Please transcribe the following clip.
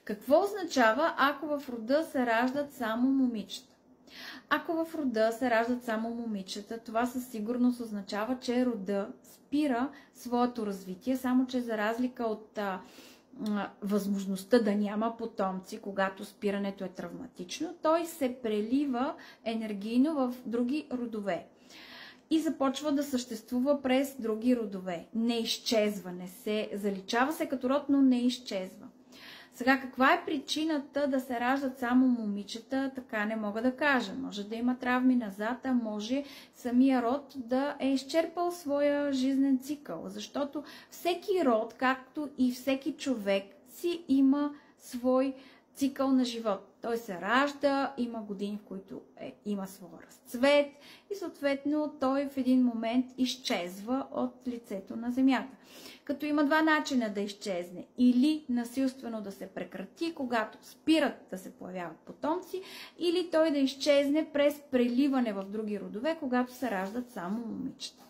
Какво означава, ако в рода се раждат само момичета? Ако в рода се раждат само момичета, това със сигурност означава, че рода спира своето развитие, само че за разлика от възможността да няма потомци, когато спирането е травматично, той се прелива енергийно в други родове и започва да съществува през други родове. Не изчезва, не се заличава се като род, но не изчезва. Сега, каква е причината да се раждат само момичета, така не мога да кажа. Може да има травми назад, а може самия род да е изчерпал своя жизнен цикъл, защото всеки род, както и всеки човек, си има свой цикъл на живот. Той се ражда, има години, в които има своя разцвет и съответно той в един момент изчезва от лицето на земята. Като има два начина да изчезне. Или насилствено да се прекрати, когато спират да се появяват потомци, или той да изчезне през преливане в други родове, когато се раждат само момичета.